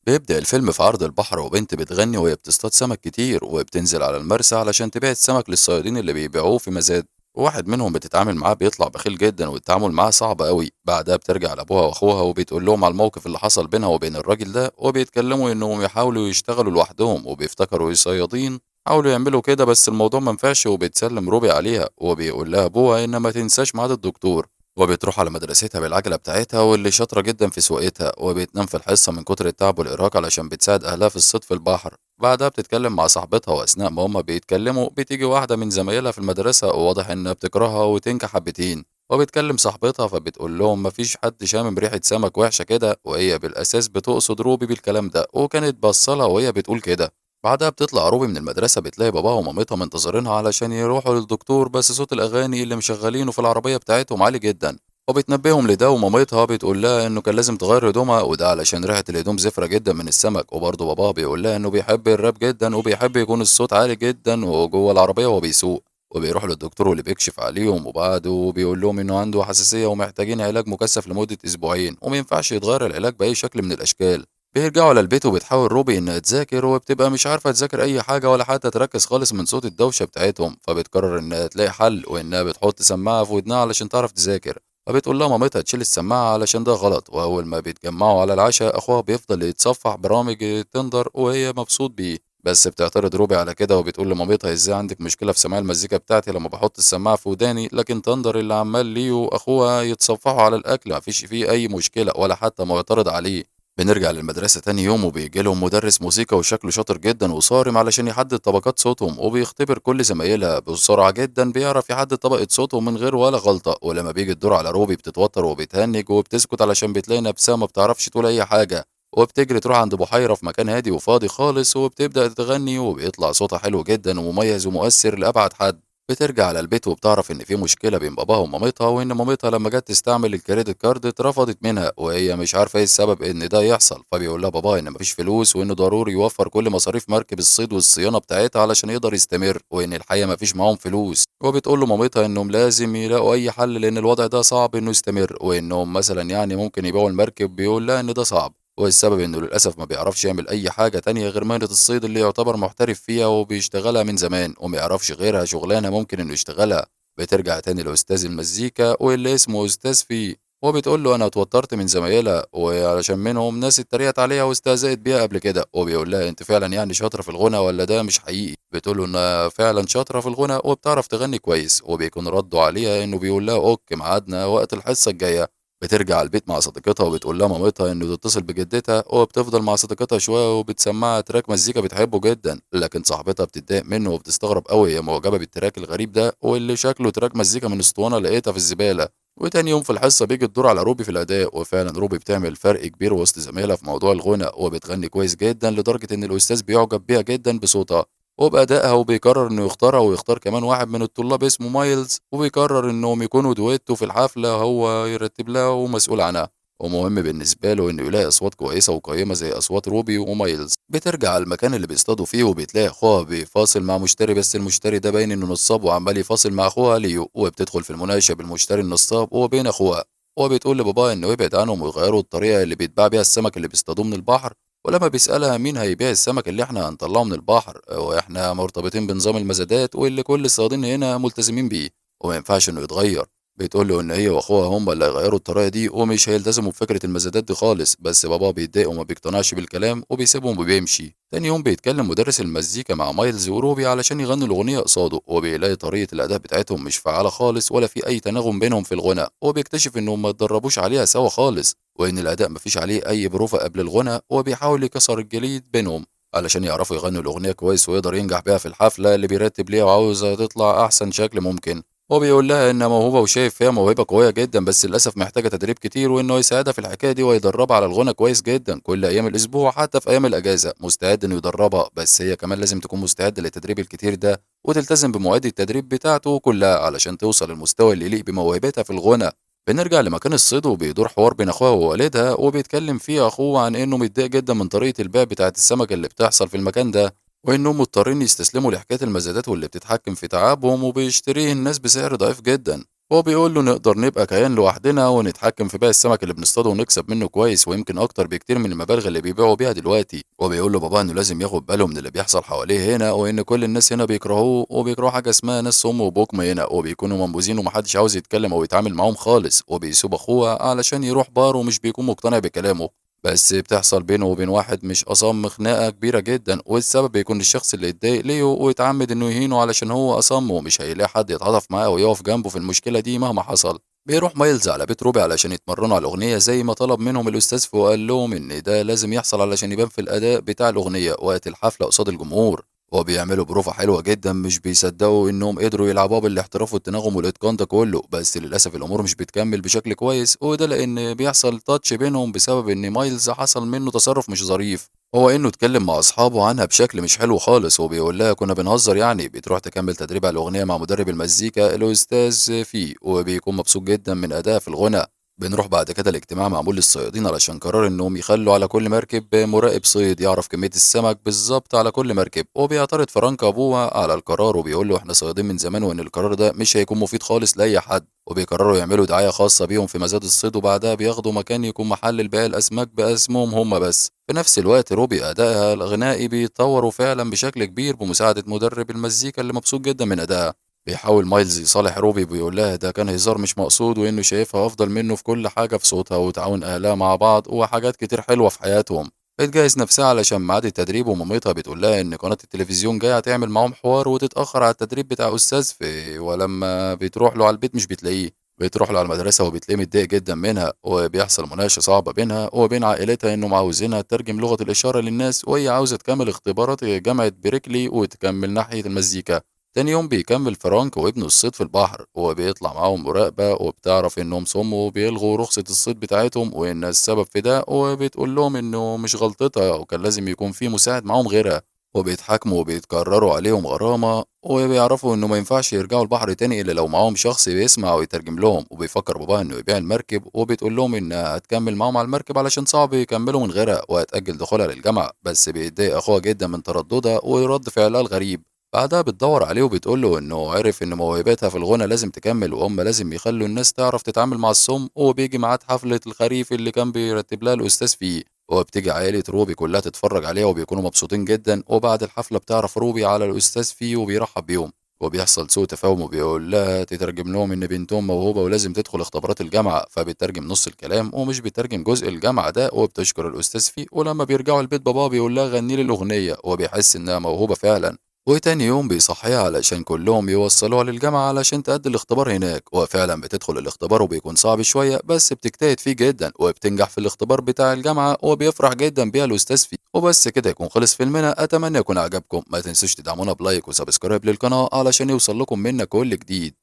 بيبدأ الفيلم في عرض البحر وبنت بتغني وهي بتصطاد سمك كتير وبتنزل على المرسى علشان تبيع السمك للصيادين اللي بيبيعوه في مزاد. واحد منهم بتتعامل معاه بيطلع بخيل جدا والتعامل معاه صعب قوي. بعدها بترجع لأبوها وأخوها وبتقول لهم على الموقف اللي حصل بينها وبين الراجل ده، وبيتكلموا إنهم يحاولوا يشتغلوا لوحدهم وبيفتكروا الصيادين حاولوا يعملوا كده بس الموضوع منفعش. وبتسلم روبي عليها وبيقول لها أبوها إن ما تنساش ميعاد الدكتور، وبتروح على مدرستها بالعجلة بتاعتها واللي شاطرة جدا في سواقتها، وبتنام في الحصة من كتر التعب والإرهاق علشان بتساعد أهلها في الصيد في البحر. بعدها بتتكلم مع صاحبتها وأثناء ما هما بيتكلموا بتيجي واحدة من زمايلها في المدرسة وواضح إنها بتكرهها وتنكح حبتين. وبتكلم صاحبتها فبتقول لهم مفيش حد شامم ريحة سمك وحشة كده، وهي بالأساس بتقصد روبي بالكلام ده وكانت بصلها وهي بتقول كده. بعدها بتطلع روبي من المدرسة بتلاقي باباها ومامتها منتظرينها علشان يروحوا للدكتور، بس صوت الأغاني اللي مشغلينه في العربية بتاعتهم عالي جدا. وبتنبههم لده، ومامتها بتقول لها انه كان لازم تغير هدومها وده علشان ريحة الهدوم زفرة جدا من السمك. وبرضه باباها بيقول لها انه بيحب الراب جدا وبيحب يكون الصوت عالي جدا وجوه العربية وهو بيسوق. وبيروح للدكتور واللي بيكشف عليهم وبعده بيقول لهم انه عنده حساسية ومحتاجين علاج مكثف لمدة اسبوعين وما ينفعش يتغير العلاج بأي شكل من الاشكال. بيرجعوا على البيت وبتحاول روبي انها تذاكر وبتبقى مش عارفة تذاكر اي حاجة ولا حتى تركز خالص من صوت الدوشة بتاعتهم، فبتقرر انها تلاقي حل وانها بتحط سماعة في ودنها علشان تعرف تذاكر. فبتقول لها مامتها تشيل السماعة علشان ده غلط. وأول ما بيتجمعوا على العشاء أخوها بيفضل يتصفح برامج تندر وهي مبسوط بيه، بس بتعترض روبي على كده وبتقول لمامتها ازاي عندك مشكلة في سماع المزيكا بتاعتي لما بحط السماعة في وداني، لكن تندر اللي عمال ليه وأخوها يتصفحوا على الأكل مفيش فيه أي مشكلة ولا حتى معترض عليه. بنرجع للمدرسة تاني يوم وبيجي لهم مدرس موسيقى وشكله شاطر جدا وصارم علشان يحدد طبقات صوتهم، وبيختبر كل زمايلها بسرعة جدا بيعرف يحدد طبقة صوتهم من غير ولا غلطة. ولما بيجي الدور على روبي بتتوتر وبتهنج وبتسكت علشان بتلاقي نفسها ما بتعرفش تقول أي حاجة، وبتجري تروح عند بحيرة في مكان هادي وفاضي خالص وبتبدأ تغني وبيطلع صوتها حلو جدا ومميز ومؤثر لأبعد حد. بترجع على البيت وبتعرف ان في مشكله بين باباها ومامتها، وان مامتها لما جت تستعمل الكريدت كارد اترفضت منها وهي مش عارفه ايه السبب ان ده يحصل. فبيقول لها باباها ان مفيش فلوس وانه ضروري يوفر كل مصاريف مركب الصيد والصيانه بتاعتها علشان يقدر يستمر، وان الحقيقه مفيش معاهم فلوس. وبتقول له مامتها انهم لازم يلاقوا اي حل لان الوضع ده صعب انه يستمر، وانهم مثلا يعني ممكن يبيعوا المركب. بيقول لها ان ده صعب والسبب انه للاسف ما بيعرفش يعمل اي حاجه تانية غير مهنه الصيد اللي يعتبر محترف فيها وبيشتغلها من زمان وما يعرفش غيرها شغلانه ممكن انه يشتغلها. بترجع تاني لاستاذ المزيكا واللي اسمه استاذ فيه، وبتقول له انا اتوترت من زمايلها وعلشان منهم ناس اتريقت عليها واستهزأت بيها قبل كده. وبيقول لها انت فعلا يعني شاطره في الغنى ولا ده مش حقيقي؟ بتقول له انها فعلا شاطره في الغنى وبتعرف تغني كويس، وبيكون رده عليها انه بيقول لها اوكي ميعادنا وقت الحصه الجايه. بترجع البيت مع صديقتها وبتقول لها مامتها انه تتصل بجدتها، وبتفضل مع صديقتها شويه وبتسمعها تراك مزيكا بتحبه جدا، لكن صاحبتها بتتضايق منه وبتستغرب قوي هي معجبه بالتراك الغريب ده واللي شكله تراك مزيكا من اسطوانه لقيتها في الزباله. وتاني يوم في الحصه بيجي الدور على روبي في الاداء، وفعلا روبي بتعمل فرق كبير وسط زمايلها في موضوع الغنى وبتغني كويس جدا لدرجه ان الاستاذ بيعجب بيها جدا بصوتها وبأدائها، وبيقرر إنه يختارها ويختار كمان واحد من الطلاب اسمه مايلز، وبيقرر إنهم يكونوا دويتو في الحفلة هو يرتب لها ومسؤول عنها. ومهم بالنسبة له إنه يلاقي أصوات كويسة وقيمة زي أصوات روبي ومايلز. بترجع على المكان اللي بيصطادوا فيه وبتلاقي أخوها بيفاصل مع مشتري، بس المشتري ده باين إنه نصاب وعمال يفاصل مع أخوها ليو، وبتدخل في المناقشة بالمشتري النصاب وبين أخوها. وبتقول لباباها إنه يبعد عنهم ويغيروا الطريقة اللي بيتباع بيها السمك اللي بيصطادوه من البحر. ولما بيسألها مين هيبيع السمك اللي احنا هنطلعه من البحر واحنا مرتبطين بنظام المزادات واللي كل الصيادين هنا ملتزمين بيه وما ينفعش انه يتغير، بتقول له ان هي واخوها هم اللي هيغيروا الطريقه دي ومش هيلتزموا بفكره المزادات دي خالص. بس بابا بيتضايق وما بيقتنعش بالكلام وبيسيبهم وبيمشي. تاني يوم بيتكلم مدرس المزيكا مع مايلز وروبي علشان يغنوا الاغنيه قصاده، وبيلاقي طريقه الاداء بتاعتهم مش فعاله خالص ولا في اي تناغم بينهم في الغنى، وبيكتشف انهم ما اتدربوش عليها سوا خالص وان الاداء مفيش عليه اي بروفة قبل الغنى. وبيحاول يكسر الجليد بينهم علشان يعرفوا يغنوا الاغنيه كويس ويقدر ينجح بيها في الحفله اللي بيرتب ليها وعاوزها تطلع احسن شكل ممكن. هو بيقول لها انها موهوبه وشايف فيها موهبه قويه جدا بس للاسف محتاجه تدريب كتير، وانه يساعدها في الحكايه دي ويدربها على الغنى كويس جدا كل ايام الاسبوع حتى في ايام الاجازه. مستعد انه يدربها بس هي كمان لازم تكون مستعده للتدريب الكتير ده وتلتزم بمواعيد التدريب بتاعته كلها علشان توصل للمستوى اللي يليق بموهبتها في الغنى. بنرجع لمكان الصيد وبيدور حوار بين اخوها ووالدها، وبيتكلم فيه اخوه عن انه متضايق جدا من طريقه البيع بتاعه السمك اللي بتحصل في المكان ده، وانهم مضطرين يستسلموا لحكايه المزادات واللي بتتحكم في تعبهم وبيشتريه الناس بسعر ضعيف جدا. وبيقول له نقدر نبقى كيان لوحدنا ونتحكم في باقي السمك اللي بنصطاده ونكسب منه كويس ويمكن اكتر بكتير من المبالغ اللي بيبيعوا بيها دلوقتي. وبيقول له بابا انه لازم ياخد باله من اللي بيحصل حواليه هنا وان كل الناس هنا بيكرهوه وبيكرهوا حاجه اسمها ناس صم وبكم هنا وبيكونوا منبوذين ومحدش عاوز يتكلم او يتعامل معاهم خالص وبيسيب اخوه علشان يروح بار ومش بيكون مقتنع بكلامه. بس بتحصل بينه وبين واحد مش أصم خناقة كبيرة جدا والسبب بيكون الشخص اللي اتضايق ليه ويتعمد انه يهينه علشان هو أصم ومش هيلاقي حد يتعاطف معاه ويقف جنبه في المشكلة دي مهما حصل. بيروح مايلز على بيت روبي علشان يتمرنوا على الأغنية زي ما طلب منهم الأستاذ وقال لهم إن ده لازم يحصل علشان يبان في الأداء بتاع الأغنية وقت الحفلة قصاد الجمهور. وبيعملوا بروفة حلوة جدا مش بيصدقوا إنهم قدروا يلعبوها بالاحتراف والتناغم والإتقان ده كله بس للأسف الأمور مش بتكمل بشكل كويس وده لأن بيحصل تاتش بينهم بسبب إن مايلز حصل منه تصرف مش ظريف. هو انه اتكلم مع اصحابه عنها بشكل مش حلو خالص وبيقول لها كنا بنهزر يعني. بتروح تكمل تدريب على الاغنيه مع مدرب المزيكا الاستاذ فيه وبيكون مبسوط جدا من ادائها في الغنى. بنروح بعد كده الاجتماع معمول للصيادين علشان قرار انهم يخلوا على كل مركب مراقب صيد يعرف كميه السمك بالظبط على كل مركب. وبيعترض فرانك ابوها على القرار وبيقول له احنا صيادين من زمان وان القرار ده مش هيكون مفيد خالص لاي حد. وبيقرروا يعملوا دعايه خاصه بيهم في مزاد الصيد وبعدها بياخدوا مكان يكون محل لبيع الاسماك باسمهم هم بس. في نفس الوقت روبي أدائها الغنائي بيتطور فعلا بشكل كبير بمساعدة مدرب المزيكا اللي مبسوط جدا من أدائها. بيحاول مايلز يصالح روبي بيقول لها ده كان هزار مش مقصود وإنه شايفها أفضل منه في كل حاجة في صوتها وتعاون أهلها مع بعض وحاجات كتير حلوة في حياتهم. بتجهز نفسها علشان ميعاد التدريب ومامتها بتقول لها إن قناة التلفزيون جاية تعمل معاهم حوار وتتأخر على التدريب بتاع أستاذ في ولما بتروح له على البيت مش بتلاقيه. بتروح له على المدرسة وبتلاقيه متضايق جدا منها وبيحصل مناقشة صعبة بينها وبين عائلتها إنهم عاوزينها تترجم لغة الإشارة للناس وهي عاوزة تكمل اختبارات جامعة بريكلي وتكمل ناحية المزيكا. تاني يوم بيكمل فرانك وابنه الصيد في البحر وبيطلع معاهم مراقبة وبتعرف إنهم صموا وبيلغوا رخصة الصيد بتاعتهم وإن السبب في ده وبتقول لهم إنه مش غلطتها وكان لازم يكون في مساعد معاهم غيرها. وبيتحاكموا وبيتكرروا عليهم غرامة وبيعرفوا إنه ما ينفعش يرجعوا البحر تاني إلا لو معاهم شخص بيسمع ويترجم لهم. وبيفكر باباها إنه يبيع المركب وبتقول لهم إنها هتكمل معاهم على المركب علشان صعب يكملوا من غيرها وهتأجل دخولها للجامعة بس بيتضايق أخوها جدا من ترددها ورد فعلها الغريب. بعدها بتدور عليه وبتقول له إنه عرف إن موهبتها في الغنى لازم تكمل وهم لازم يخلوا الناس تعرف تتعامل مع الصم وبيجي ميعاد حفلة الخريف اللي كان بيرتب لها الأستاذ فيه. وبتيجي عائلة روبي كلها تتفرج عليها وبيكونوا مبسوطين جدا وبعد الحفلة بتعرف روبي على الأستاذ فيه وبيرحب بيهم. وبيحصل سوء تفاهم وبيقول لها تترجم لهم إن بنتهم موهوبة ولازم تدخل اختبارات الجامعة فبتترجم نص الكلام ومش بتترجم جزء الجامعة ده وبتشكر الأستاذ فيه. ولما بيرجعوا البيت بابا بيقول لها غني لي الأغنية وبيحس إنها موهوبة فعلا. وتاني يوم بيصحيها علشان كلهم يوصلوها للجامعة علشان تأدي الاختبار هناك وفعلا بتدخل الاختبار وبيكون صعب شوية بس بتجتهد فيه جدا وبتنجح في الاختبار بتاع الجامعة وبيفرح جدا بيها الأستاذ فيه. وبس كده يكون خلص فيلمنا. أتمنى يكون عجبكم. ما تنسوش تدعمونا بلايك وسبسكرايب للقناة علشان يوصل لكم منا كل جديد.